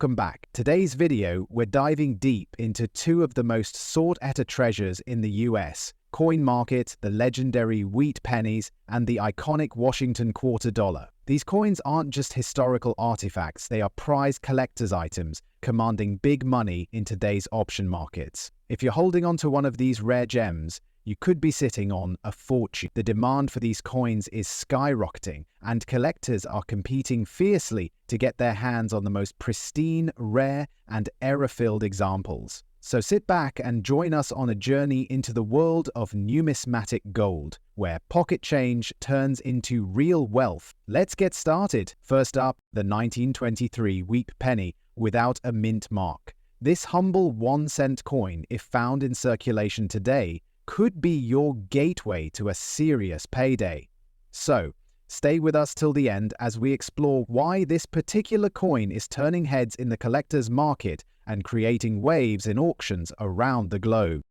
Welcome back. Today's video, we're diving deep into two of the most sought-after treasures in the US, coin market, the legendary wheat pennies, and the iconic Washington quarter dollar. These coins aren't just historical artifacts, they are prized collector's items, commanding big money in today's option markets. If you're holding on to one of these rare gems, you could be sitting on a fortune. The demand for these coins is skyrocketing, and collectors are competing fiercely to get their hands on the most pristine, rare, and error-filled examples. So sit back and join us on a journey into the world of numismatic gold, where pocket change turns into real wealth. Let's get started. First up, the 1923 wheat penny without a mint mark. This humble 1-cent coin, if found in circulation today, could be your gateway to a serious payday. So, stay with us till the end as we explore why this particular coin is turning heads in the collector's market and creating waves in auctions around the globe.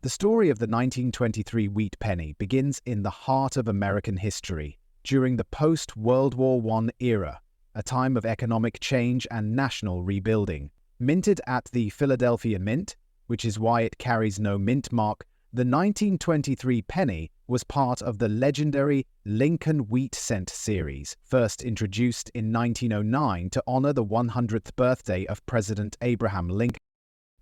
The story of the 1923 wheat penny begins in the heart of American history, during the post-World War I era, a time of economic change and national rebuilding. Minted at the Philadelphia Mint, which is why it carries no mint mark, the 1923 penny was part of the legendary Lincoln Wheat Cent series, first introduced in 1909 to honor the 100th birthday of President Abraham Lincoln.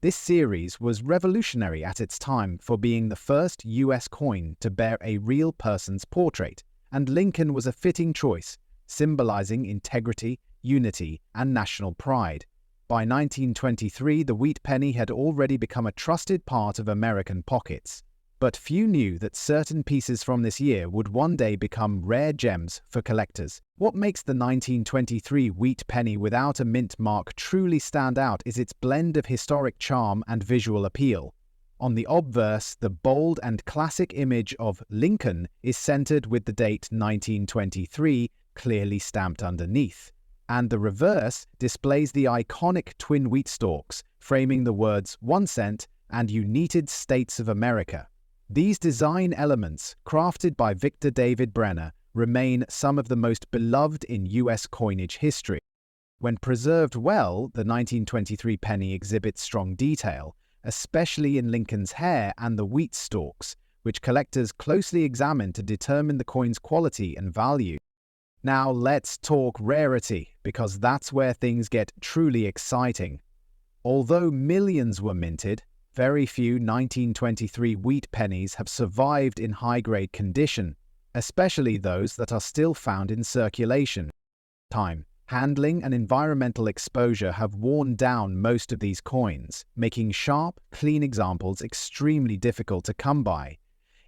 This series was revolutionary at its time for being the first U.S. coin to bear a real person's portrait, and Lincoln was a fitting choice, symbolizing integrity, unity, and national pride. By 1923, the wheat penny had already become a trusted part of American pockets. But few knew that certain pieces from this year would one day become rare gems for collectors. What makes the 1923 wheat penny without a mint mark truly stand out is its blend of historic charm and visual appeal. On the obverse, the bold and classic image of Lincoln is centered with the date 1923 clearly stamped underneath. And the reverse displays the iconic twin wheat stalks, framing the words 1 cent and United States of America. These design elements, crafted by Victor David Brenner, remain some of the most beloved in U.S. coinage history. When preserved well, the 1923 penny exhibits strong detail, especially in Lincoln's hair and the wheat stalks, which collectors closely examine to determine the coin's quality and value. Now let's talk rarity, because that's where things get truly exciting. Although millions were minted, very few 1923 wheat pennies have survived in high-grade condition, especially those that are still found in circulation. Time, handling, and environmental exposure have worn down most of these coins, making sharp, clean examples extremely difficult to come by.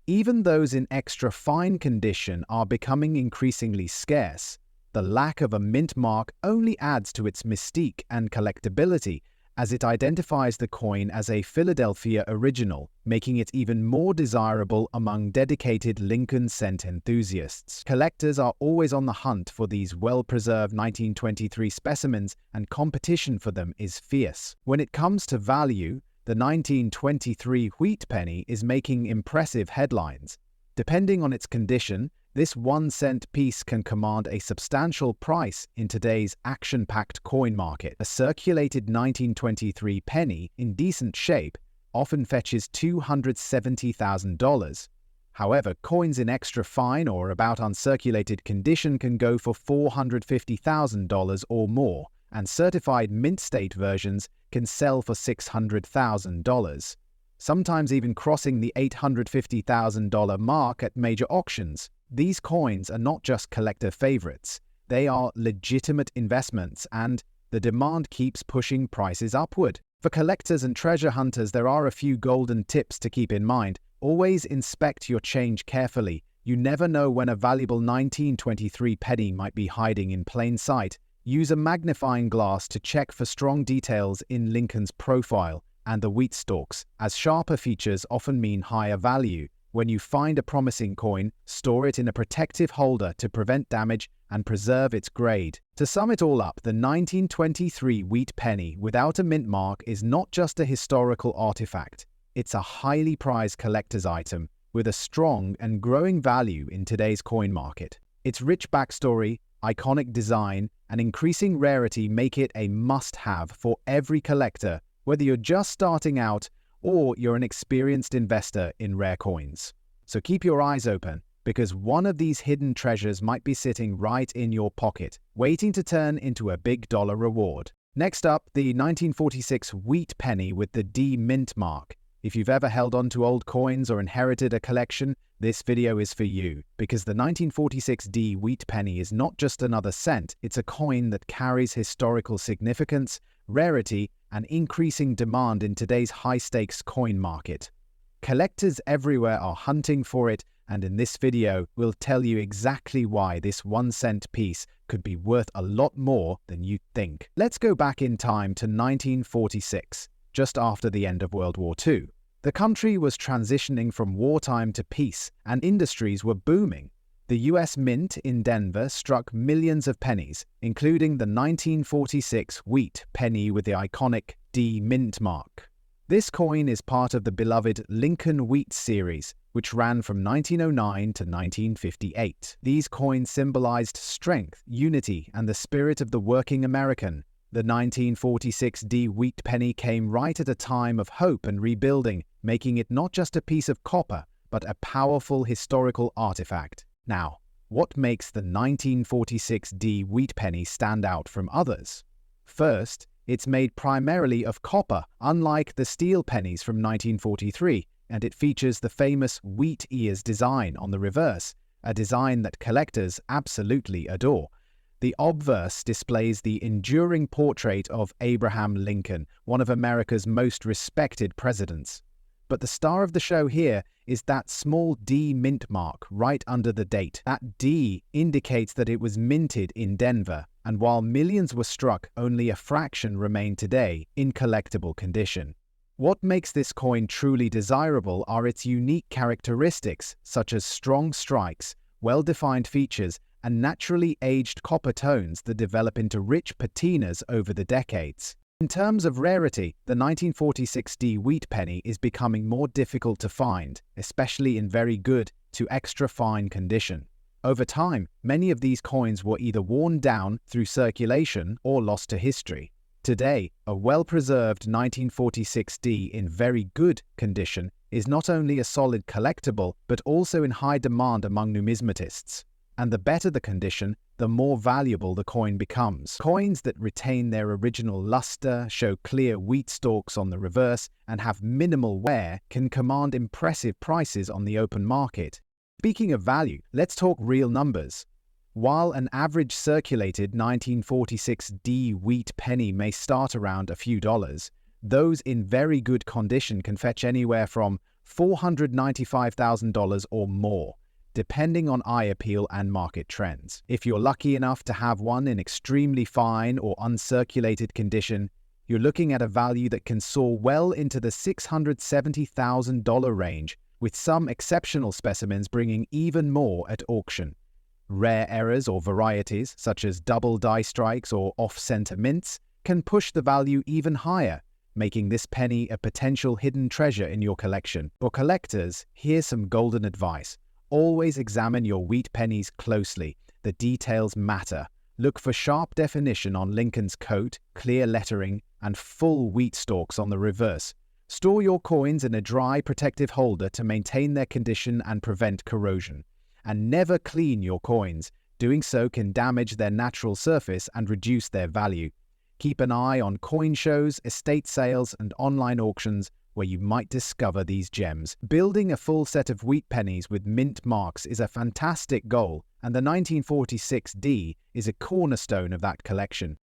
Even those in extra fine condition are becoming increasingly scarce. The lack of a mint mark only adds to its mystique and collectability, as it identifies the coin as a Philadelphia original, making it even more desirable among dedicated Lincoln Cent enthusiasts. Collectors are always on the hunt for these well-preserved 1923 specimens, and competition for them is fierce. When it comes to value, the 1923 wheat penny is making impressive headlines. Depending on its condition, this 1-cent piece can command a substantial price in today's action-packed coin market. A circulated 1923 penny in decent shape often fetches $270,000. However, coins in extra fine or about uncirculated condition can go for $450,000 or more, and certified mint state versions can sell for $600,000, sometimes even crossing the $850,000 mark at major auctions. These coins are not just collector favorites, they are legitimate investments, and the demand keeps pushing prices upward. For collectors and treasure hunters, there are a few golden tips to keep in mind. Always inspect your change carefully. You never know when a valuable 1923 penny might be hiding in plain sight. Use a magnifying glass to check for strong details in Lincoln's profile and the wheat stalks, as sharper features often mean higher value. When you find a promising coin, store it in a protective holder to prevent damage and preserve its grade. To sum it all up, the 1923 wheat penny without a mint mark is not just a historical artifact. It's a highly prized collector's item with a strong and growing value in today's coin market. Its rich backstory, iconic design, and increasing rarity make it a must-have for every collector, whether you're just starting out or you're an experienced investor in rare coins. So keep your eyes open, because one of these hidden treasures might be sitting right in your pocket, waiting to turn into a big dollar reward. Next up, the 1946 wheat penny with the D mint mark. If you've ever held on to old coins or inherited a collection, this video is for you, because the 1946 D wheat penny is not just another cent, it's a coin that carries historical significance, rarity, and increasing demand in today's high-stakes coin market. Collectors everywhere are hunting for it, and in this video, we'll tell you exactly why this 1-cent piece could be worth a lot more than you'd think. Let's go back in time to 1946, just after the end of World War II. The country was transitioning from wartime to peace, and industries were booming. The US Mint in Denver struck millions of pennies, including the 1946 wheat penny with the iconic D mint mark. This coin is part of the beloved Lincoln Wheat series, which ran from 1909 to 1958. These coins symbolized strength, unity, and the spirit of the working American. The 1946 D wheat penny came right at a time of hope and rebuilding, making it not just a piece of copper, but a powerful historical artifact. Now, what makes the 1946 D wheat penny stand out from others? First, it's made primarily of copper, unlike the steel pennies from 1943, and it features the famous wheat ears design on the reverse, a design that collectors absolutely adore. The obverse displays the enduring portrait of Abraham Lincoln, one of America's most respected presidents. But the star of the show here is that small D mint mark right under the date. That D indicates that it was minted in Denver, and while millions were struck, only a fraction remain today in collectible condition. What makes this coin truly desirable are its unique characteristics, such as strong strikes, well-defined features, and naturally aged copper tones that develop into rich patinas over the decades. In terms of rarity, the 1946 D wheat penny is becoming more difficult to find, especially in very good to extra fine condition. Over time, many of these coins were either worn down through circulation or lost to history. Today, a well-preserved 1946 D in very good condition is not only a solid collectible, but also in high demand among numismatists. And the better the condition, the more valuable the coin becomes. Coins that retain their original luster, show clear wheat stalks on the reverse, and have minimal wear can command impressive prices on the open market. Speaking of value, let's talk real numbers. While an average circulated 1946 D wheat penny may start around a few dollars, those in very good condition can fetch anywhere from $495,000 or more, depending on eye appeal and market trends. If you're lucky enough to have one in extremely fine or uncirculated condition, you're looking at a value that can soar well into the $670,000 range, with some exceptional specimens bringing even more at auction. Rare errors or varieties, such as double die strikes or off-center mints, can push the value even higher, making this penny a potential hidden treasure in your collection. For collectors, here's some golden advice. Always examine your wheat pennies closely. The details matter. Look for sharp definition on Lincoln's coat, clear lettering, and full wheat stalks on the reverse. Store your coins in a dry, protective holder to maintain their condition and prevent corrosion. And never clean your coins. Doing so can damage their natural surface and reduce their value. Keep an eye on coin shows, estate sales, and online auctions where you might discover these gems. Building a full set of wheat pennies with mint marks is a fantastic goal, and the 1946 D is a cornerstone of that collection.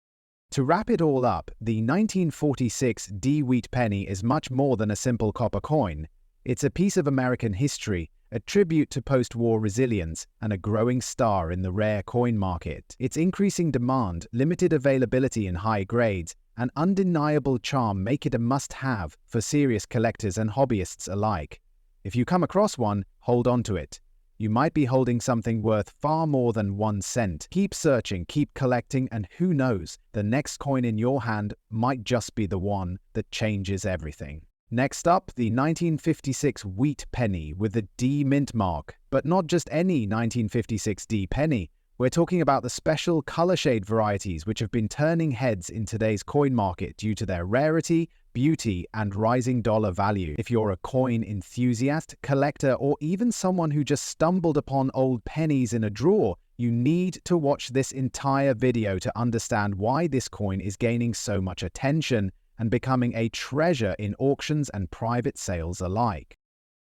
To wrap it all up, the 1946 D wheat penny is much more than a simple copper coin. It's a piece of American history, a tribute to post-war resilience, and a growing star in the rare coin market. Its increasing demand, limited availability in high grades, and undeniable charm make it a must-have for serious collectors and hobbyists alike. If you come across one, hold on to it. You might be holding something worth far more than 1 cent. Keep searching, keep collecting, and who knows, the next coin in your hand might just be the one that changes everything. Next up, the 1956 wheat penny with the D mint mark. But not just any 1956 D penny. We're talking about the special color shade varieties which have been turning heads in today's coin market due to their rarity, beauty, and rising dollar value. If you're a coin enthusiast, collector, or even someone who just stumbled upon old pennies in a drawer, you need to watch this entire video to understand why this coin is gaining so much attention and becoming a treasure in auctions and private sales alike.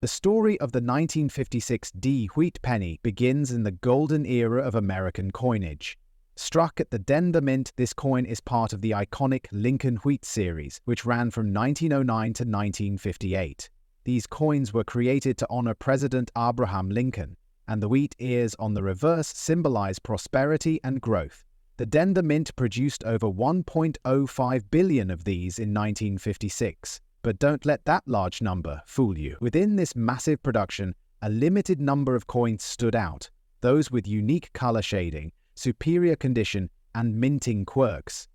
The story of the 1956 D wheat penny begins in the golden era of American coinage. Struck at the Denver Mint, this coin is part of the iconic Lincoln Wheat series, which ran from 1909 to 1958. These coins were created to honor President Abraham Lincoln, and the wheat ears on the reverse symbolize prosperity and growth. The Denver Mint produced over 1.05 billion of these in 1956. But don't let that large number fool you. Within this massive production, a limited number of coins stood out, those with unique color shading, superior condition, and minting quirks.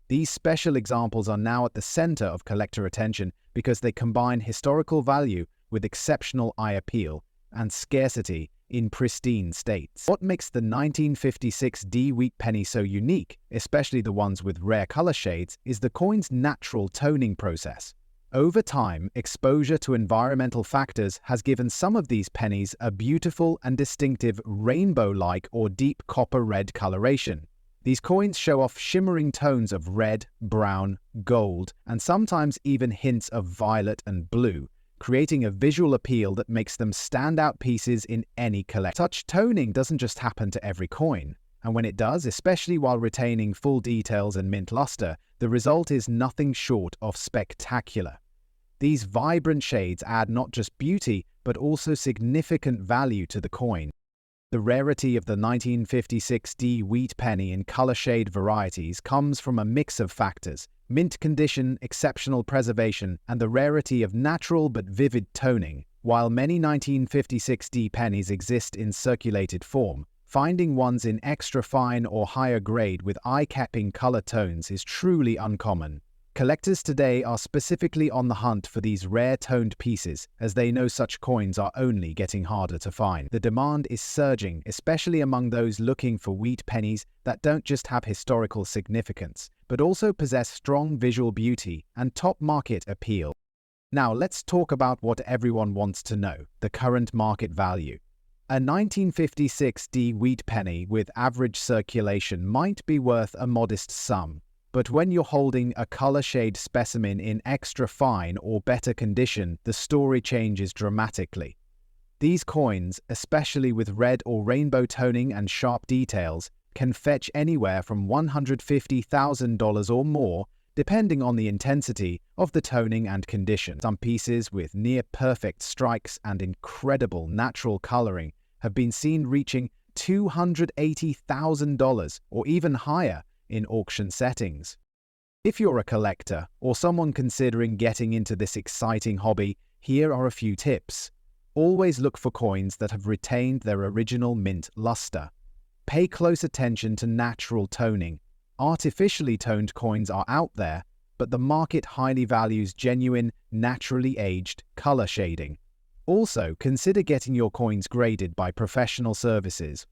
These special examples are now at the center of collector attention because they combine historical value with exceptional eye appeal and scarcity in pristine states. What makes the 1956 D wheat penny so unique, especially the ones with rare color shades, is the coin's natural toning process. Over time, exposure to environmental factors has given some of these pennies a beautiful and distinctive rainbow-like or deep copper-red coloration. These coins show off shimmering tones of red, brown, gold, and sometimes even hints of violet and blue, creating a visual appeal that makes them standout pieces in any collection. Such toning doesn't just happen to every coin, and when it does, especially while retaining full details and mint luster, the result is nothing short of spectacular. These vibrant shades add not just beauty, but also significant value to the coin. The rarity of the 1956 D wheat penny in color shade varieties comes from a mix of factors: mint condition, exceptional preservation, and the rarity of natural but vivid toning. While many 1956 D pennies exist in circulated form, finding ones in extra fine or higher grade with eye-capping color tones is truly uncommon. Collectors today are specifically on the hunt for these rare toned pieces, as they know such coins are only getting harder to find. The demand is surging, especially among those looking for wheat pennies that don't just have historical significance, but also possess strong visual beauty and top market appeal. Now let's talk about what everyone wants to know: the current market value. A 1956 D wheat penny with average circulation might be worth a modest sum, but when you're holding a color shade specimen in extra fine or better condition, the story changes dramatically. These coins, especially with red or rainbow toning and sharp details, can fetch anywhere from $150,000 or more, depending on the intensity of the toning and condition. Some pieces with near-perfect strikes and incredible natural coloring have been seen reaching $280,000 or even higher in auction settings. If you're a collector or someone considering getting into this exciting hobby, here are a few tips. Always look for coins that have retained their original mint luster. Pay close attention to natural toning. Artificially toned coins are out there, but the market highly values genuine, naturally aged color shading. Also, consider getting your coins graded by professional services.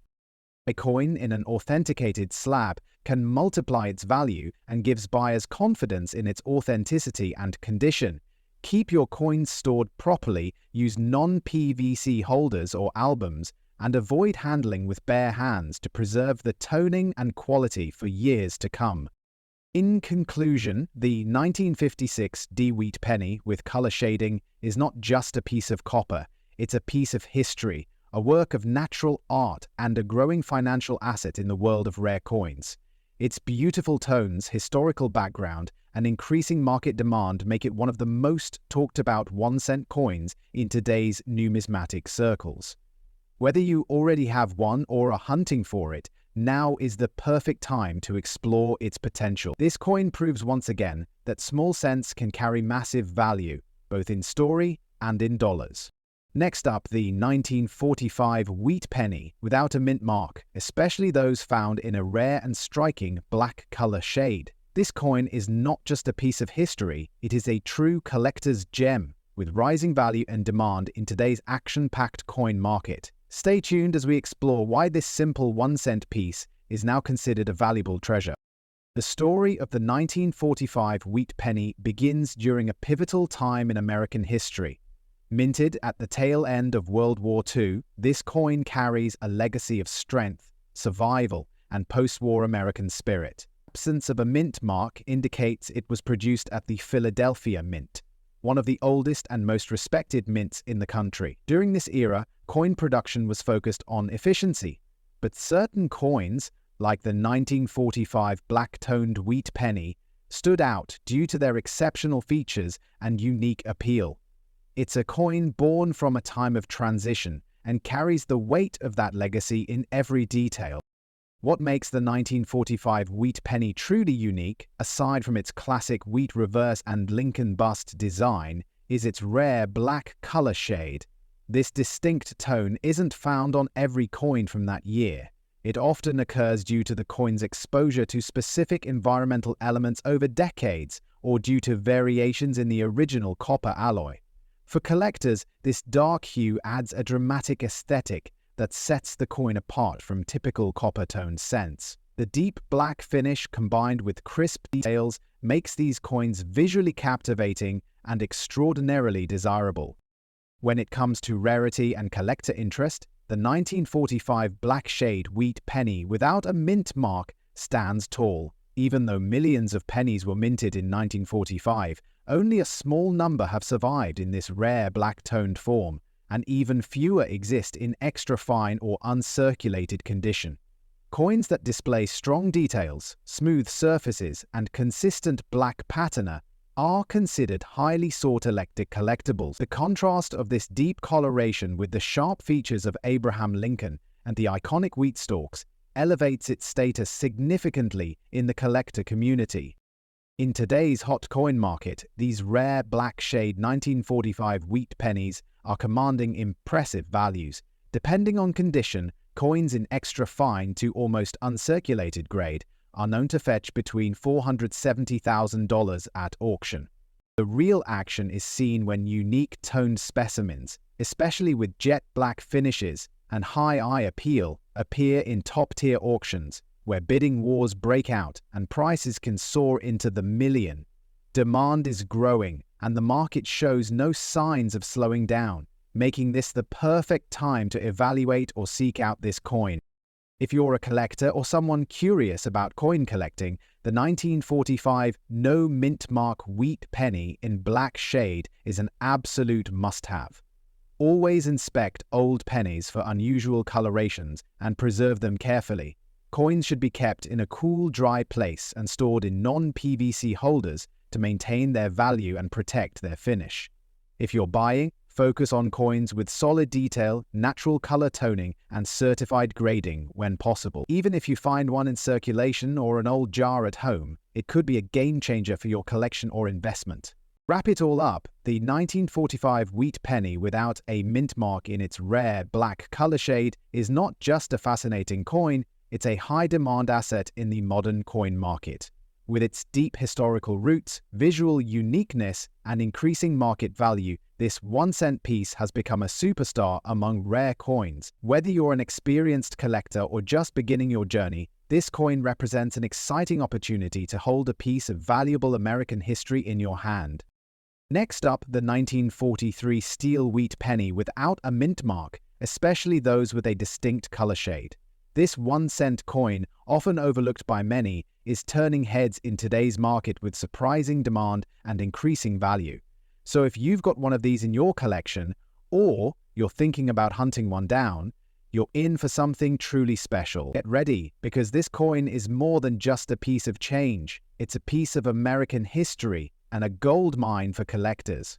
A coin in an authenticated slab can multiply its value and gives buyers confidence in its authenticity and condition. Keep your coins stored properly, use non-PVC holders or albums, and avoid handling with bare hands to preserve the toning and quality for years to come. In conclusion, the 1956 D wheat penny with color shading is not just a piece of copper, it's a piece of history, a work of natural art, and a growing financial asset in the world of rare coins. Its beautiful tones, historical background, and increasing market demand make it one of the most talked about 1-cent coins in today's numismatic circles. Whether you already have one or are hunting for it, now is the perfect time to explore its potential. This coin proves once again that small cents can carry massive value, both in story and in dollars. Next up, the 1945 wheat penny without a mint mark, especially those found in a rare and striking black color shade. This coin is not just a piece of history, it is a true collector's gem with rising value and demand in today's action-packed coin market. Stay tuned as we explore why this simple 1-cent piece is now considered a valuable treasure. The story of the 1945 wheat penny begins during a pivotal time in American history. Minted at the tail end of World War II, this coin carries a legacy of strength, survival, and post-war American spirit. The absence of a mint mark indicates it was produced at the Philadelphia Mint, one of the oldest and most respected mints in the country. During this era, coin production was focused on efficiency, but certain coins, like the 1945 black-toned wheat penny, stood out due to their exceptional features and unique appeal. It's a coin born from a time of transition and carries the weight of that legacy in every detail. What makes the 1945 wheat penny truly unique, aside from its classic wheat reverse and Lincoln bust design, is its rare black color shade. This distinct tone isn't found on every coin from that year. It often occurs due to the coin's exposure to specific environmental elements over decades, or due to variations in the original copper alloy. For collectors, this dark hue adds a dramatic aesthetic that sets the coin apart from typical copper-toned scents. The deep black finish combined with crisp details makes these coins visually captivating and extraordinarily desirable. When it comes to rarity and collector interest, the 1945 black shade wheat penny without a mint mark stands tall. Even though millions of pennies were minted in 1945, only a small number have survived in this rare black-toned form, and even fewer exist in extra-fine or uncirculated condition. Coins that display strong details, smooth surfaces, and consistent black patina are considered highly sought-after collectibles. The contrast of this deep coloration with the sharp features of Abraham Lincoln and the iconic wheat stalks elevates its status significantly in the collector community. In today's hot coin market, these rare black shade 1945 wheat pennies are commanding impressive values. Depending on condition, coins in extra fine to almost uncirculated grade are known to fetch between $470,000 at auction. The real action is seen when unique toned specimens, especially with jet black finishes and high eye appeal, appear in top-tier auctions, where bidding wars break out and prices can soar into the million. Demand is growing, and the market shows no signs of slowing down, making this the perfect time to evaluate or seek out this coin. If you're a collector or someone curious about coin collecting, the 1945 no mint mark wheat penny in black shade is an absolute must-have. Always inspect old pennies for unusual colorations and preserve them carefully. Coins should be kept in a cool, dry place and stored in non-PVC holders to maintain their value and protect their finish. If you're buying, focus on coins with solid detail, natural color toning, and certified grading when possible. Even if you find one in circulation or an old jar at home, it could be a game changer for your collection or investment. Wrap it all up, the 1945 wheat penny without a mint mark in its rare black color shade is not just a fascinating coin, it's a high-demand asset in the modern coin market. With its deep historical roots, visual uniqueness, and increasing market value, this 1-cent piece has become a superstar among rare coins. Whether you're an experienced collector or just beginning your journey, this coin represents an exciting opportunity to hold a piece of valuable American history in your hand. Next up, the 1943 steel wheat penny without a mint mark, especially those with a distinct color shade. This 1-cent coin, often overlooked by many, is turning heads in today's market with surprising demand and increasing value. So if you've got one of these in your collection, or you're thinking about hunting one down, you're in for something truly special. Get ready, because this coin is more than just a piece of change. It's a piece of American history and a gold mine for collectors.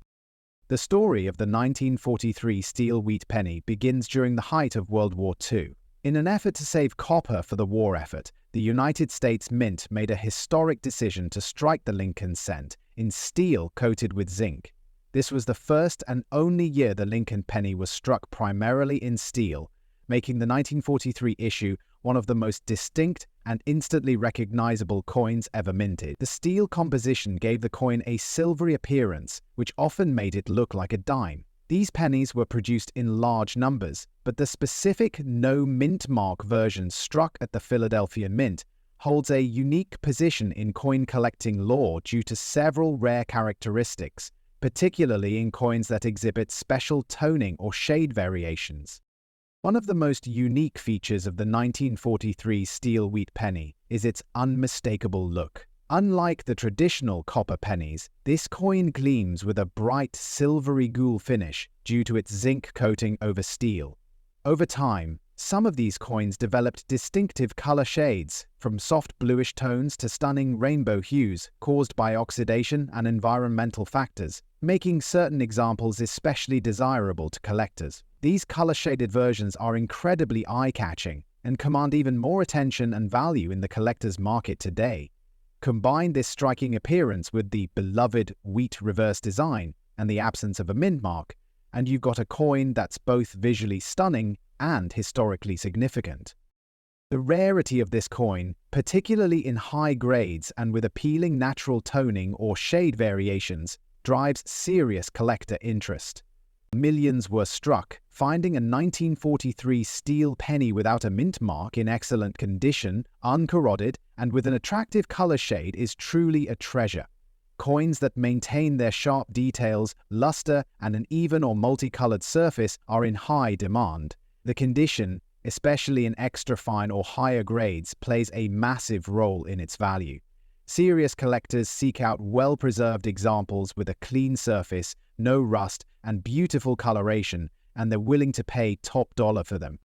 The story of the 1943 steel wheat penny begins during the height of World War II. In an effort to save copper for the war effort, the United States Mint made a historic decision to strike the Lincoln cent in steel coated with zinc. This was the first and only year the Lincoln penny was struck primarily in steel, making the 1943 issue one of the most distinct and instantly recognizable coins ever minted. The steel composition gave the coin a silvery appearance, which often made it look like a dime. These pennies were produced in large numbers, but the specific no mint mark version struck at the Philadelphia Mint holds a unique position in coin collecting lore due to several rare characteristics, particularly in coins that exhibit special toning or shade variations. One of the most unique features of the 1943 steel wheat penny is its unmistakable look. Unlike the traditional copper pennies, this coin gleams with a bright silvery gules finish due to its zinc coating over steel. Over time, some of these coins developed distinctive color shades, from soft bluish tones to stunning rainbow hues caused by oxidation and environmental factors, making certain examples especially desirable to collectors. These color-shaded versions are incredibly eye-catching and command even more attention and value in the collector's market today. Combine this striking appearance with the beloved wheat reverse design and the absence of a mint mark, and you've got a coin that's both visually stunning and historically significant. The rarity of this coin, particularly in high grades and with appealing natural toning or shade variations, drives serious collector interest. Millions were struck. Finding a 1943 steel penny without a mint mark in excellent condition, uncorroded, and with an attractive color shade is truly a treasure. Coins that maintain their sharp details, luster, and an even or multicolored surface are in high demand. The condition, especially in extra fine or higher grades, plays a massive role in its value. Serious collectors seek out well-preserved examples with a clean surface, no rust, and beautiful coloration, and they're willing to pay top dollar for them.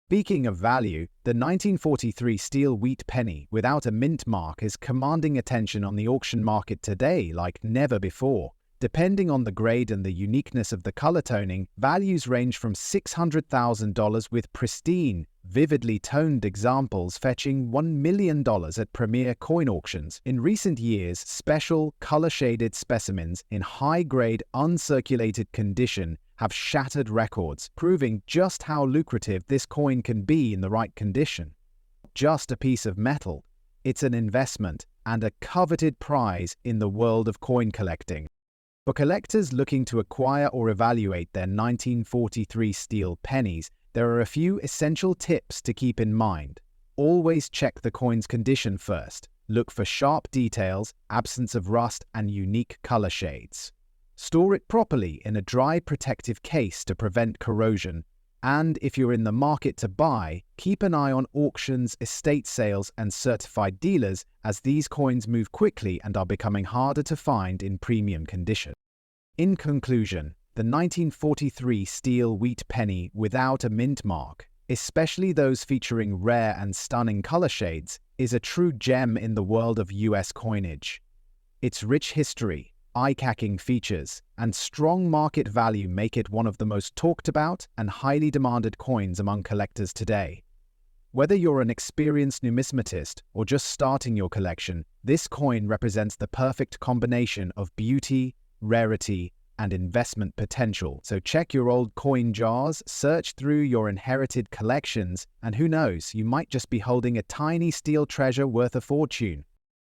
Speaking of value, the 1943 steel wheat penny without a mint mark is commanding attention on the auction market today like never before. Depending on the grade and the uniqueness of the color toning, values range from $600,000 with pristine, vividly toned examples fetching $1 million at premier coin auctions. In recent years, special, color-shaded specimens in high-grade, uncirculated condition have shattered records, proving just how lucrative this coin can be in the right condition. Just a piece of metal, it's an investment and a coveted prize in the world of coin collecting. For collectors looking to acquire or evaluate their 1943 steel pennies, there are a few essential tips to keep in mind. Always check the coin's condition first. Look for sharp details, absence of rust, and unique color shades. Store it properly in a dry protective case to prevent corrosion. And if you're in the market to buy, keep an eye on auctions, estate sales, and certified dealers, as these coins move quickly and are becoming harder to find in premium condition. In conclusion, the 1943 steel wheat penny without a mint mark, especially those featuring rare and stunning color shades, is a true gem in the world of US coinage. Its rich history, eye-catching features, and strong market value make it one of the most talked about and highly demanded coins among collectors today. Whether you're an experienced numismatist or just starting your collection, this coin represents the perfect combination of beauty, rarity, and investment potential. So check your old coin jars, search through your inherited collections, and who knows, you might just be holding a tiny steel treasure worth a fortune.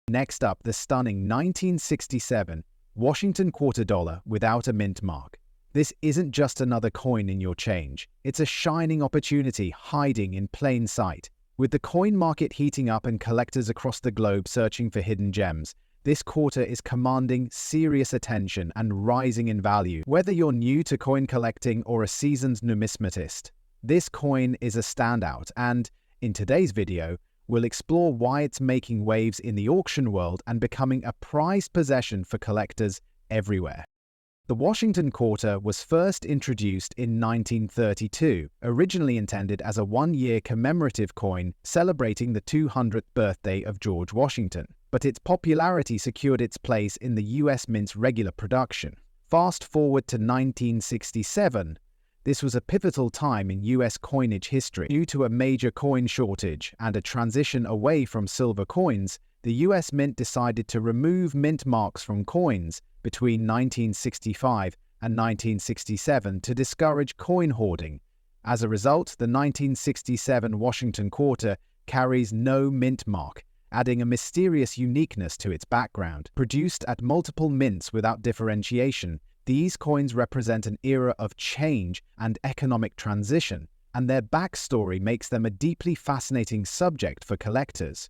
Next up, the stunning 1967 Washington quarter dollar without a mint mark. This isn't just another coin in your change. It's a shining opportunity hiding in plain sight. With the coin market heating up and collectors across the globe searching for hidden gems, this quarter is commanding serious attention and rising in value. Whether you're new to coin collecting or a seasoned numismatist, this coin is a standout, and in today's video, we'll explore why it's making waves in the auction world and becoming a prized possession for collectors everywhere. The Washington quarter was first introduced in 1932, originally intended as a one-year commemorative coin celebrating the 200th birthday of George Washington, but its popularity secured its place in the US Mint's regular production. Fast forward to 1967, this was a pivotal time in US coinage history. Due to a major coin shortage and a transition away from silver coins, the US Mint decided to remove mint marks from coins between 1965 and 1967 to discourage coin hoarding. As a result, the 1967 Washington quarter carries no mint mark, adding a mysterious uniqueness to its background. Produced at multiple mints without differentiation, These coins represent an era of change and economic transition, and their backstory makes them a deeply fascinating subject for collectors.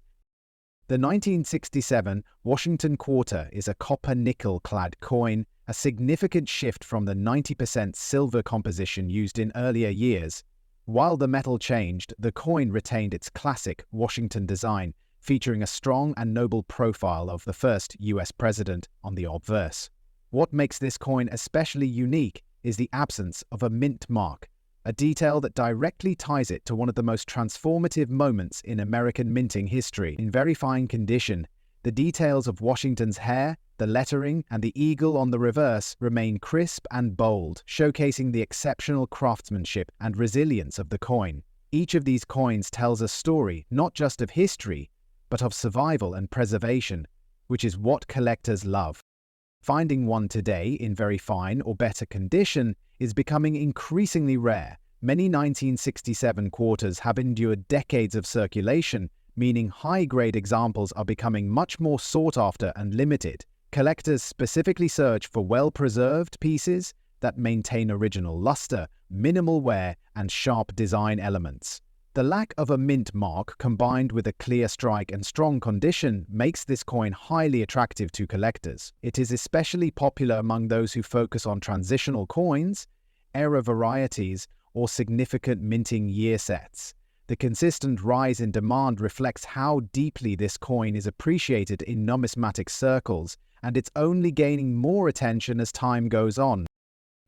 The 1967 Washington Quarter is a copper-nickel-clad coin, a significant shift from the 90% silver composition used in earlier years. While the metal changed, the coin retained its classic Washington design, featuring a strong and noble profile of the first U.S. president on the obverse. What makes this coin especially unique is the absence of a mint mark, a detail that directly ties it to one of the most transformative moments in American minting history. In very fine condition, the details of Washington's hair, the lettering, and the eagle on the reverse remain crisp and bold, showcasing the exceptional craftsmanship and resilience of the coin. Each of these coins tells a story not just of history, but of survival and preservation, which is what collectors love. Finding one today in very fine or better condition is becoming increasingly rare. Many 1967 quarters have endured decades of circulation, meaning high-grade examples are becoming much more sought after and limited. Collectors specifically search for well-preserved pieces that maintain original luster, minimal wear, and sharp design elements. The lack of a mint mark combined with a clear strike and strong condition makes this coin highly attractive to collectors. It is especially popular among those who focus on transitional coins, era varieties, or significant minting year sets. The consistent rise in demand reflects how deeply this coin is appreciated in numismatic circles, and it's only gaining more attention as time goes on.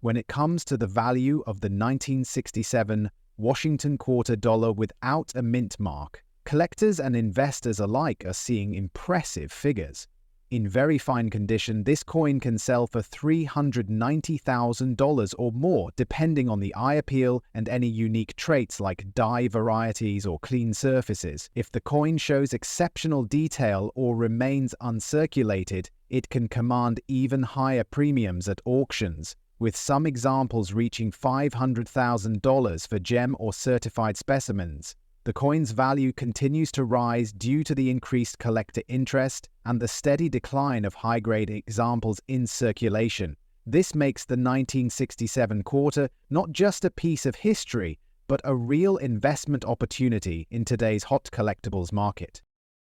When it comes to the value of the 1967 Washington Quarter dollar without a mint mark, collectors and investors alike are seeing impressive figures. In very fine condition, this coin can sell for $390,000 or more, depending on the eye appeal and any unique traits like die varieties or clean surfaces. If the coin shows exceptional detail or remains uncirculated, it can command even higher premiums at auctions, with some examples reaching $500,000 for gem or certified specimens. The coin's value continues to rise due to the increased collector interest and the steady decline of high-grade examples in circulation. This makes the 1967 quarter not just a piece of history, but a real investment opportunity in today's hot collectibles market.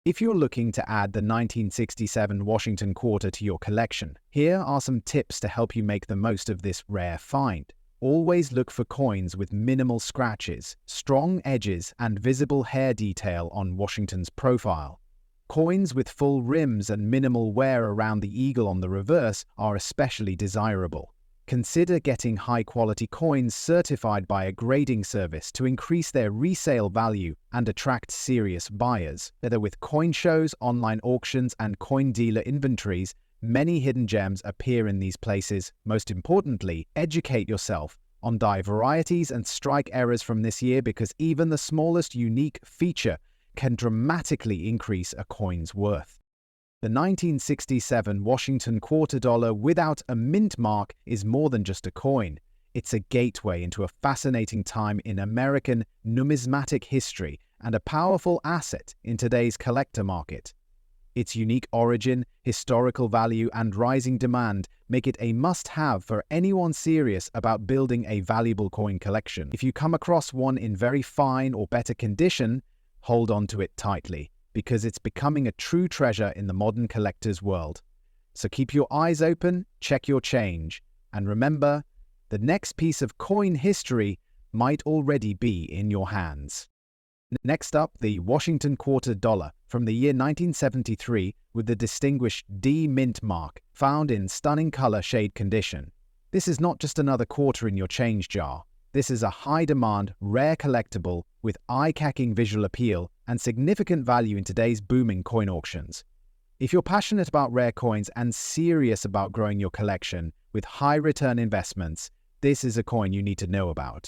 If you're looking to add the 1967 Washington Quarter to your collection, here are some tips to help you make the most of this rare find. Always look for coins with minimal scratches, strong edges, and visible hair detail on Washington's profile. Coins with full rims and minimal wear around the eagle on the reverse are especially desirable. Consider getting high-quality coins certified by a grading service to increase their resale value and attract serious buyers. Whether with coin shows, online auctions, and coin dealer inventories, many hidden gems appear in these places. Most importantly, educate yourself on die varieties and strike errors from this year, because even the smallest unique feature can dramatically increase a coin's worth. The 1967 Washington Quarter dollar without a mint mark is more than just a coin. It's a gateway into a fascinating time in American numismatic history and a powerful asset in today's collector market. Its unique origin, historical value, and rising demand make it a must-have for anyone serious about building a valuable coin collection. If you come across one in very fine or better condition, hold on to it tightly, because it's becoming a true treasure in the modern collector's world. So keep your eyes open, check your change, and remember, the next piece of coin history might already be in your hands. Next up, the Washington Quarter dollar from the year 1973 with the distinguished D mint mark, found in stunning color shade condition. This is not just another quarter in your change jar. This is a high-demand, rare collectible with eye-catching visual appeal and significant value in today's booming coin auctions. If you're passionate about rare coins and serious about growing your collection with high-return investments, this is a coin you need to know about.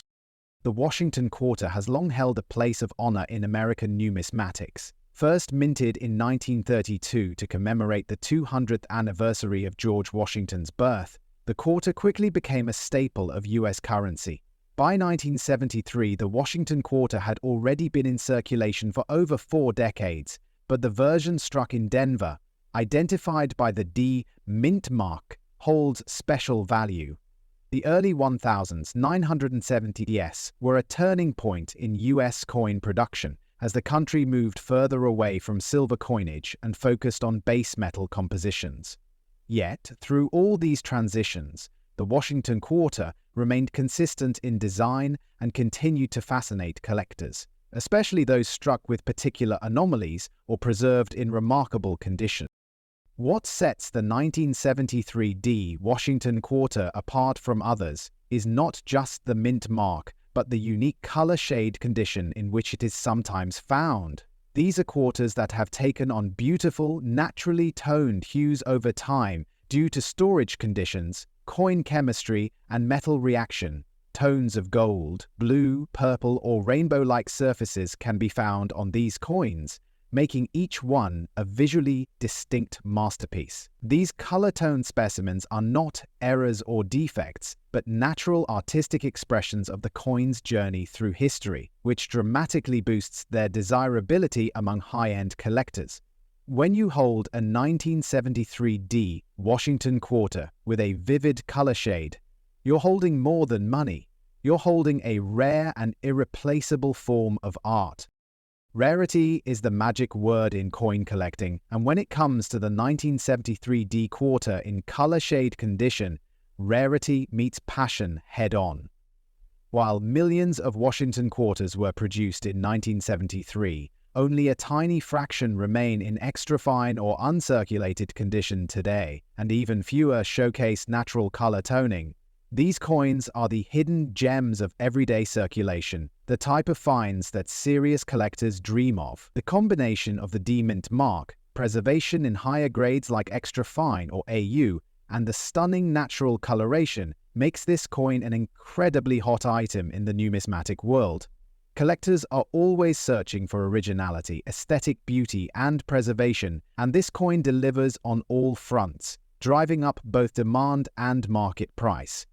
The Washington Quarter has long held a place of honor in American numismatics. First minted in 1932 to commemorate the 200th anniversary of George Washington's birth, the quarter quickly became a staple of U.S. currency. By 1973, the Washington Quarter had already been in circulation for over 4 decades, but the version struck in Denver, identified by the D mint mark, holds special value. The early 1970s were a turning point in US coin production as the country moved further away from silver coinage and focused on base metal compositions. Yet, through all these transitions, the Washington Quarter remained consistent in design and continued to fascinate collectors, especially those struck with particular anomalies or preserved in remarkable condition. What sets the 1973D Washington Quarter apart from others is not just the mint mark, but the unique color shade condition in which it is sometimes found. These are quarters that have taken on beautiful, naturally toned hues over time due to storage conditions, coin chemistry, and metal reaction. Tones of gold, blue, purple, or rainbow-like surfaces can be found on these coins, making each one a visually distinct masterpiece. These color-tone specimens are not errors or defects, but natural artistic expressions of the coin's journey through history, which dramatically boosts their desirability among high-end collectors. When you hold a 1973D Washington Quarter with a vivid color shade, you're holding more than money. You're holding a rare and irreplaceable form of art. Rarity is the magic word in coin collecting, and when it comes to the 1973D Quarter in color shade condition, rarity meets passion head-on. While millions of Washington Quarters were produced in 1973, only a tiny fraction remain in extra-fine or uncirculated condition today, and even fewer showcase natural color toning. These coins are the hidden gems of everyday circulation, the type of finds that serious collectors dream of. The combination of the D-Mint mark, preservation in higher grades like extra fine or AU, and the stunning natural coloration makes this coin an incredibly hot item in the numismatic world. Collectors are always searching for originality, aesthetic beauty, and preservation, and this coin delivers on all fronts, driving up both demand and market price.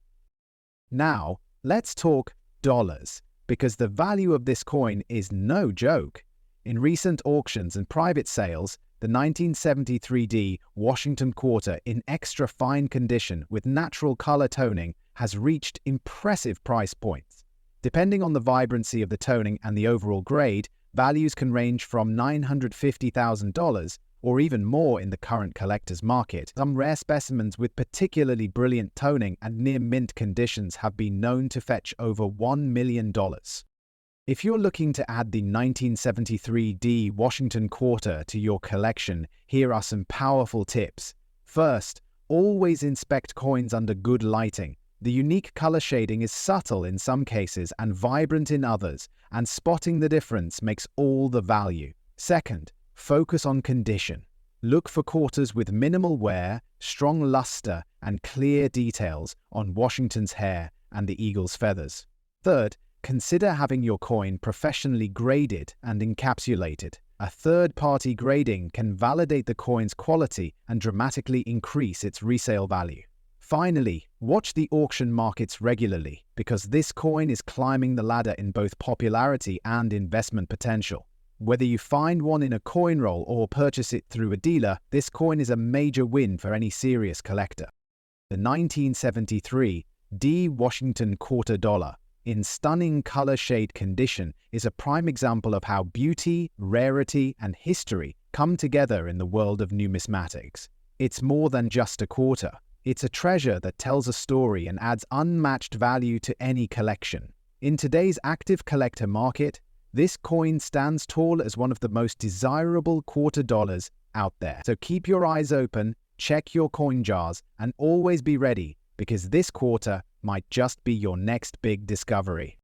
Now, let's talk dollars, because the value of this coin is no joke. In recent auctions and private sales, the 1973D Washington Quarter in extra fine condition with natural color toning has reached impressive price points. Depending on the vibrancy of the toning and the overall grade, values can range from $950,000 or even more in the current collector's market. Some rare specimens with particularly brilliant toning and near-mint conditions have been known to fetch over $1 million. If you're looking to add the 1973D Washington Quarter to your collection, here are some powerful tips. First, always inspect coins under good lighting. The unique color shading is subtle in some cases and vibrant in others, and spotting the difference makes all the value. Second, focus on condition. Look for quarters with minimal wear, strong luster, and clear details on Washington's hair and the eagle's feathers. Third, consider having your coin professionally graded and encapsulated. A third-party grading can validate the coin's quality and dramatically increase its resale value. Finally, watch the auction markets regularly, because this coin is climbing the ladder in both popularity and investment potential. Whether you find one in a coin roll or purchase it through a dealer, this coin is a major win for any serious collector. The 1973 D Washington Quarter Dollar, in stunning color shade condition, is a prime example of how beauty, rarity, and history come together in the world of numismatics. It's more than just a quarter. It's a treasure that tells a story and adds unmatched value to any collection. In today's active collector market, this coin stands tall as one of the most desirable quarter dollars out there. So keep your eyes open, check your coin jars, and always be ready, because this quarter might just be your next big discovery.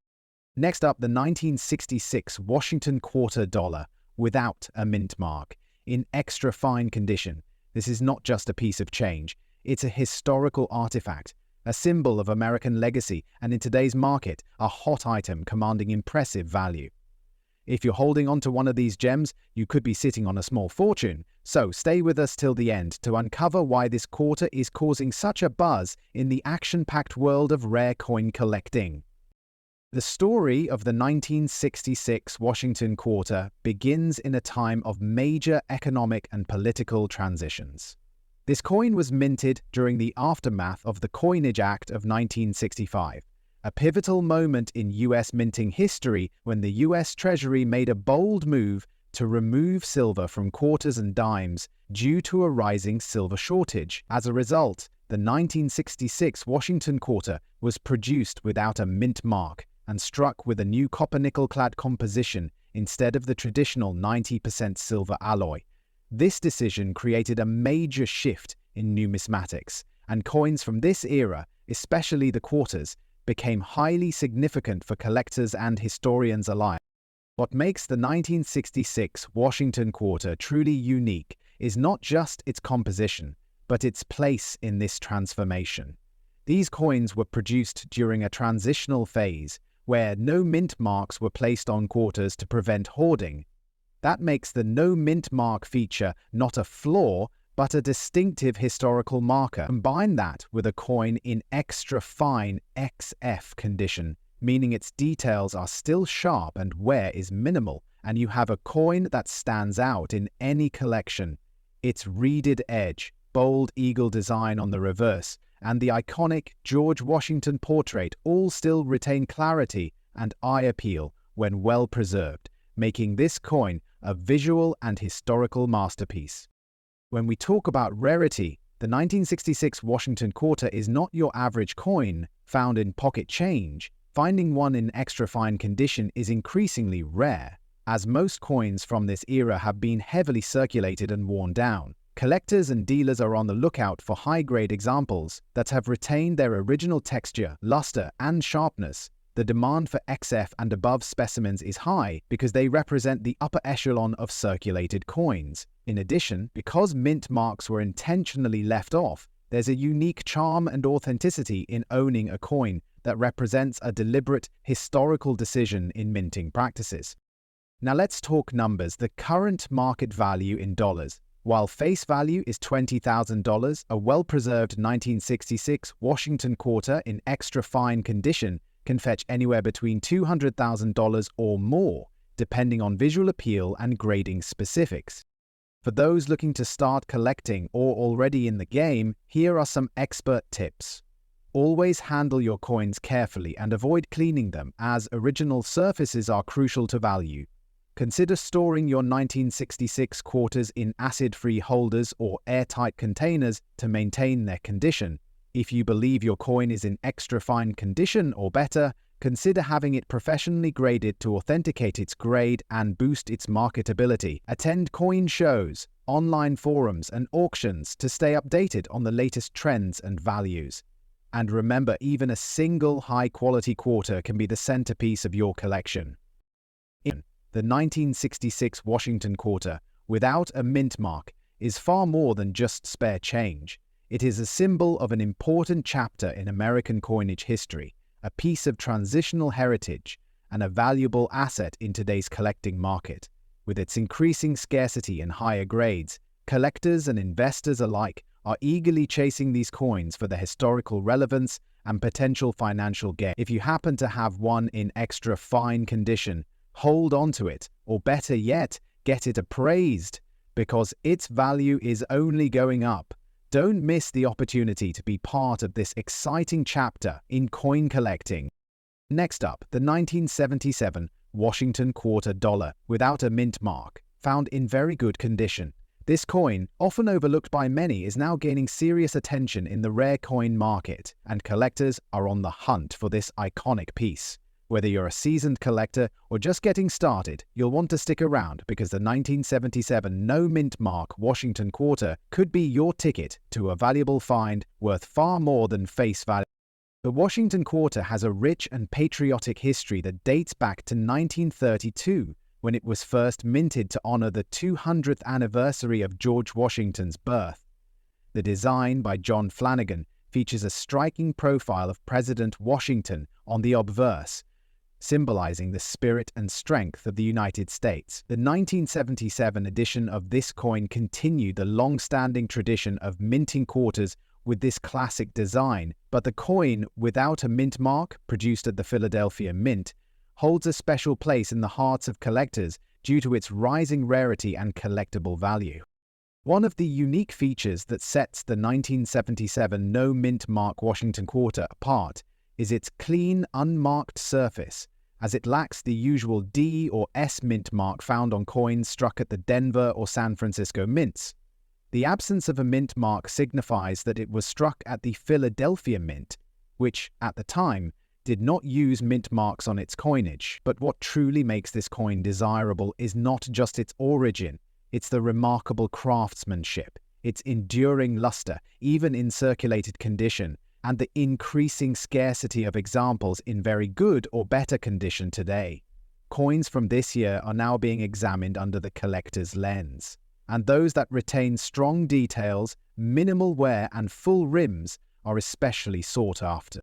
Next up, the 1966 Washington Quarter Dollar without a mint mark, in extra fine condition. This is not just a piece of change. It's a historical artifact, a symbol of American legacy, and in today's market, a hot item commanding impressive value. If you're holding on to one of these gems, you could be sitting on a small fortune, so stay with us till the end to uncover why this quarter is causing such a buzz in the action-packed world of rare coin collecting. The story of the 1966 Washington Quarter begins in a time of major economic and political transitions. This coin was minted during the aftermath of the Coinage Act of 1965, a pivotal moment in U.S. minting history when the U.S. Treasury made a bold move to remove silver from quarters and dimes due to a rising silver shortage. As a result, the 1966 Washington quarter was produced without a mint mark and struck with a new copper-nickel-clad composition instead of the traditional 90% silver alloy. This decision created a major shift in numismatics, and coins from this era, especially the quarters, became highly significant for collectors and historians alike. What makes the 1966 Washington quarter truly unique is not just its composition, but its place in this transformation. These coins were produced during a transitional phase where no mint marks were placed on quarters to prevent hoarding. That makes the no mint mark feature not a flaw, but a distinctive historical marker. Combine that with a coin in extra fine XF condition, meaning its details are still sharp and wear is minimal, and you have a coin that stands out in any collection. Its reeded edge, bold eagle design on the reverse, and the iconic George Washington portrait all still retain clarity and eye appeal when well preserved, making this coin a visual and historical masterpiece. When we talk about rarity, the 1966 Washington quarter is not your average coin found in pocket change. Finding one in extra fine condition is increasingly rare, as most coins from this era have been heavily circulated and worn down. Collectors and dealers are on the lookout for high-grade examples that have retained their original texture, luster, and sharpness. The demand for XF and above specimens is high because they represent the upper echelon of circulated coins. In addition, because mint marks were intentionally left off, there's a unique charm and authenticity in owning a coin that represents a deliberate, historical decision in minting practices. Now let's talk numbers. The current market value in dollars. While face value is $20,000, a well-preserved 1966 Washington quarter in extra fine condition can fetch anywhere between $200,000 or more, depending on visual appeal and grading specifics. For those looking to start collecting or already in the game, here are some expert tips. Always handle your coins carefully and avoid cleaning them, as original surfaces are crucial to value. Consider storing your 1966 quarters in acid-free holders or airtight containers to maintain their condition. If you believe your coin is in extra fine condition or better, consider having it professionally graded to authenticate its grade and boost its marketability. Attend coin shows, online forums, and auctions to stay updated on the latest trends and values. And remember, even a single high-quality quarter can be the centerpiece of your collection. The 1966 Washington quarter, without a mint mark, is far more than just spare change. It is a symbol of an important chapter in American coinage history, a piece of transitional heritage, and a valuable asset in today's collecting market. With its increasing scarcity and higher grades, collectors and investors alike are eagerly chasing these coins for their historical relevance and potential financial gain. If you happen to have one in extra fine condition, hold on to it, or better yet, get it appraised, because its value is only going up. Don't miss the opportunity to be part of this exciting chapter in coin collecting. Next up, the 1977 Washington quarter dollar without a mint mark, found in very good condition. This coin, often overlooked by many, is now gaining serious attention in the rare coin market, and collectors are on the hunt for this iconic piece. Whether you're a seasoned collector or just getting started, you'll want to stick around because the 1977 no mint mark Washington quarter could be your ticket to a valuable find worth far more than face value. The Washington quarter has a rich and patriotic history that dates back to 1932, when it was first minted to honor the 200th anniversary of George Washington's birth. The design by John Flanagan features a striking profile of President Washington on the obverse, symbolizing the spirit and strength of the United States. The 1977 edition of this coin continued the long-standing tradition of minting quarters with this classic design, but the coin without a mint mark, produced at the Philadelphia Mint, holds a special place in the hearts of collectors due to its rising rarity and collectible value. One of the unique features that sets the 1977 no mint mark Washington Quarter apart is its clean, unmarked surface, as it lacks the usual D or S mint mark found on coins struck at the Denver or San Francisco mints. The absence of a mint mark signifies that it was struck at the Philadelphia Mint, which, at the time, did not use mint marks on its coinage. But what truly makes this coin desirable is not just its origin, it's the remarkable craftsmanship, its enduring luster, even in circulated condition, and the increasing scarcity of examples in very good or better condition today. Coins from this year are now being examined under the collector's lens, and those that retain strong details, minimal wear, and full rims are especially sought after.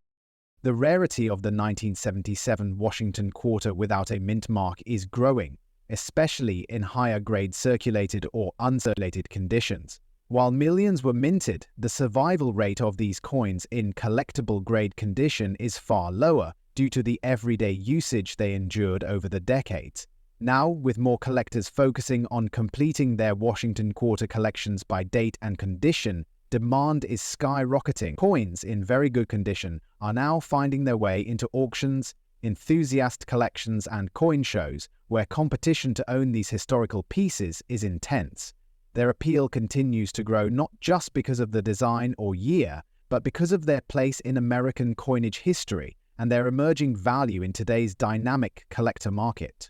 The rarity of the 1977 Washington Quarter without a mint mark is growing, especially in higher-grade circulated or uncirculated conditions. While millions were minted, the survival rate of these coins in collectible-grade condition is far lower due to the everyday usage they endured over the decades. Now, with more collectors focusing on completing their Washington Quarter collections by date and condition, demand is skyrocketing. Coins in very good condition are now finding their way into auctions, enthusiast collections, and coin shows, where competition to own these historical pieces is intense. Their appeal continues to grow not just because of the design or year, but because of their place in American coinage history and their emerging value in today's dynamic collector market.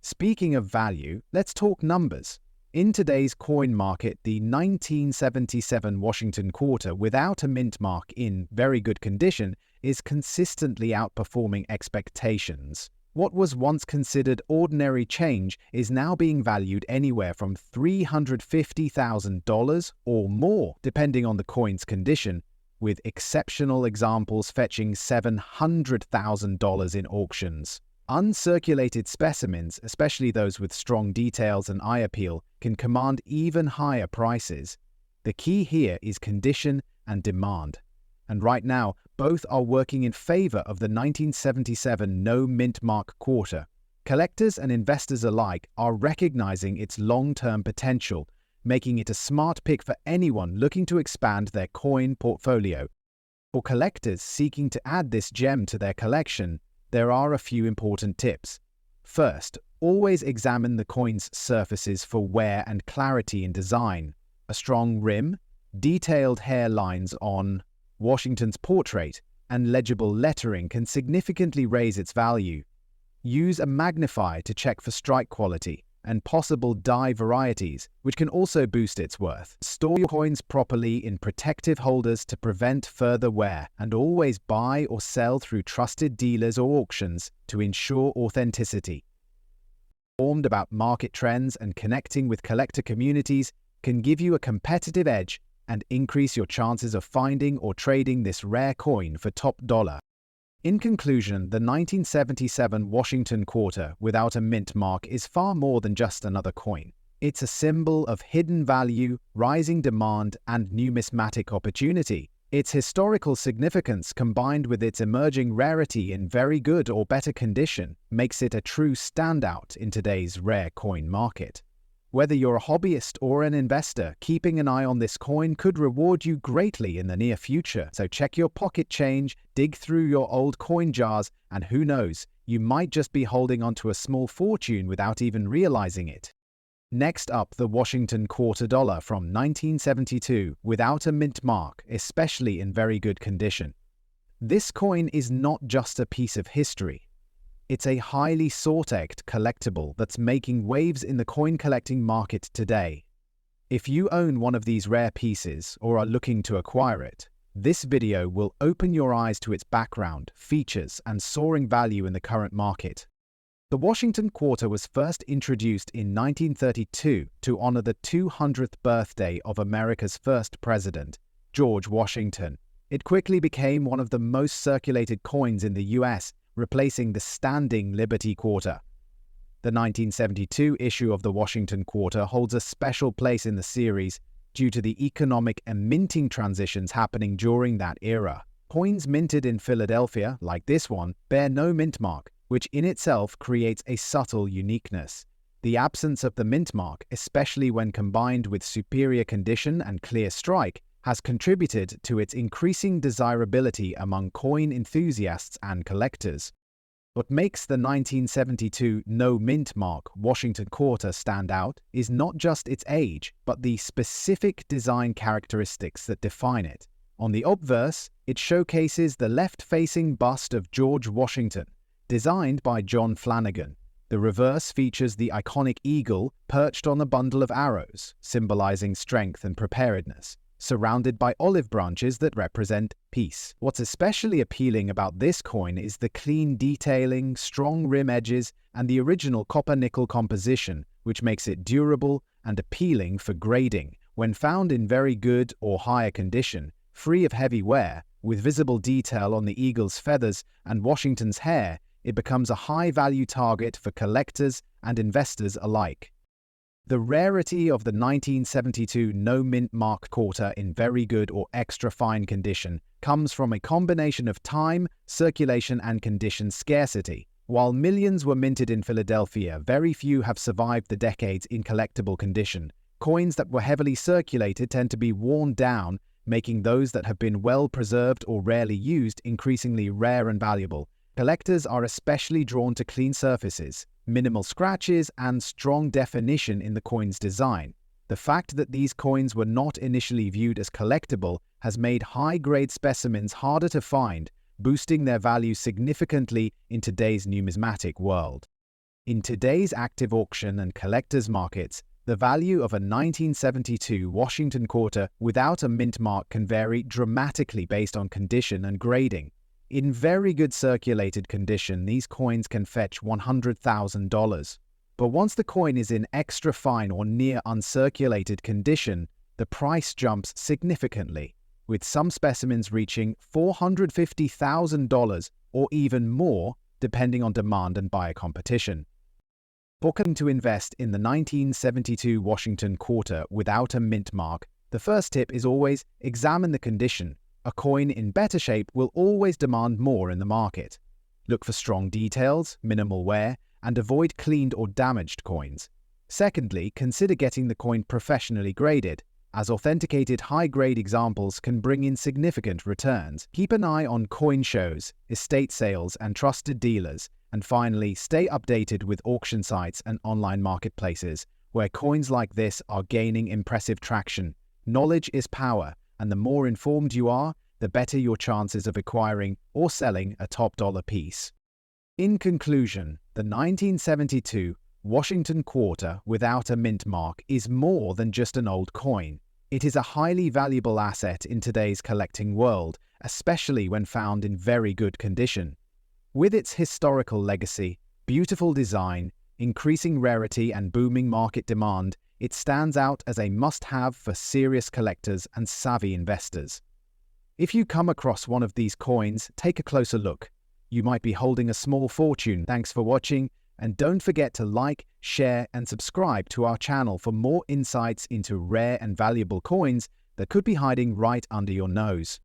Speaking of value, let's talk numbers. In today's coin market, the 1977 Washington Quarter without a mint mark in very good condition is consistently outperforming expectations. What was once considered ordinary change is now being valued anywhere from $350,000 or more, depending on the coin's condition, with exceptional examples fetching $700,000 in auctions. Uncirculated specimens, especially those with strong details and eye appeal, can command even higher prices. The key here is condition and demand. And right now, both are working in favor of the 1977 no mint mark quarter. Collectors and investors alike are recognizing its long-term potential, making it a smart pick for anyone looking to expand their coin portfolio. For collectors seeking to add this gem to their collection, there are a few important tips. First, always examine the coin's surfaces for wear and clarity in design. A strong rim, detailed hairlines on Washington's portrait, and legible lettering can significantly raise its value. Use a magnifier to check for strike quality and possible die varieties, which can also boost its worth. Store your coins properly in protective holders to prevent further wear, and always buy or sell through trusted dealers or auctions to ensure authenticity. Informed about market trends and connecting with collector communities can give you a competitive edge and increase your chances of finding or trading this rare coin for top dollar. In conclusion, the 1977 Washington Quarter without a mint mark is far more than just another coin. It's a symbol of hidden value, rising demand, and numismatic opportunity. Its historical significance, combined with its emerging rarity in very good or better condition, makes it a true standout in today's rare coin market. Whether you're a hobbyist or an investor, keeping an eye on this coin could reward you greatly in the near future. So check your pocket change, dig through your old coin jars, and who knows, you might just be holding onto a small fortune without even realizing it. Next up, the Washington Quarter Dollar from 1972, without a mint mark, especially in very good condition. This coin is not just a piece of history. It's a highly sought-after collectible that's making waves in the coin collecting market today. If you own one of these rare pieces or are looking to acquire it, this video will open your eyes to its background, features, and soaring value in the current market. The Washington Quarter was first introduced in 1932 to honor the 200th birthday of America's first president, George Washington. It quickly became one of the most circulated coins in the US, replacing the standing Liberty Quarter. The 1972 issue of the Washington Quarter holds a special place in the series due to the economic and minting transitions happening during that era. Coins minted in Philadelphia, like this one, bear no mint mark, which in itself creates a subtle uniqueness. The absence of the mint mark, especially when combined with superior condition and clear strike, has contributed to its increasing desirability among coin enthusiasts and collectors. What makes the 1972 no mint mark Washington Quarter stand out is not just its age, but the specific design characteristics that define it. On the obverse, it showcases the left-facing bust of George Washington, designed by John Flanagan. The reverse features the iconic eagle perched on a bundle of arrows, symbolizing strength and preparedness, surrounded by olive branches that represent peace. What's especially appealing about this coin is the clean detailing, strong rim edges, and the original copper-nickel composition, which makes it durable and appealing for grading. When found in very good or higher condition, free of heavy wear, with visible detail on the eagle's feathers and Washington's hair, it becomes a high-value target for collectors and investors alike. The rarity of the 1972 no mint mark quarter in very good or extra fine condition comes from a combination of time, circulation, and condition scarcity. While millions were minted in Philadelphia, very few have survived the decades in collectible condition. Coins that were heavily circulated tend to be worn down, making those that have been well preserved or rarely used increasingly rare and valuable. Collectors are especially drawn to clean surfaces, minimal scratches, and strong definition in the coin's design. The fact that these coins were not initially viewed as collectible has made high-grade specimens harder to find, boosting their value significantly in today's numismatic world. In today's active auction and collectors markets, the value of a 1972 Washington Quarter without a mint mark can vary dramatically based on condition and grading. In very good circulated condition, these coins can fetch $100,000. But once the coin is in extra fine or near uncirculated condition, the price jumps significantly, with some specimens reaching $450,000 or even more, depending on demand and buyer competition. For looking to invest in the 1972 Washington Quarter without a mint mark, the first tip is always examine the condition. A coin in better shape will always demand more in the market. Look for strong details, minimal wear, and avoid cleaned or damaged coins. Secondly, consider getting the coin professionally graded, as authenticated high-grade examples can bring in significant returns. Keep an eye on coin shows, estate sales, and trusted dealers. And finally, stay updated with auction sites and online marketplaces, where coins like this are gaining impressive traction. Knowledge is power, and the more informed you are, the better your chances of acquiring or selling a top-dollar piece. In conclusion, the 1972 Washington Quarter without a mint mark is more than just an old coin. It is a highly valuable asset in today's collecting world, especially when found in very good condition. With its historical legacy, beautiful design, increasing rarity, and booming market demand, it stands out as a must-have for serious collectors and savvy investors. If you come across one of these coins, take a closer look. You might be holding a small fortune. Thanks for watching, and don't forget to like, share, and subscribe to our channel for more insights into rare and valuable coins that could be hiding right under your nose.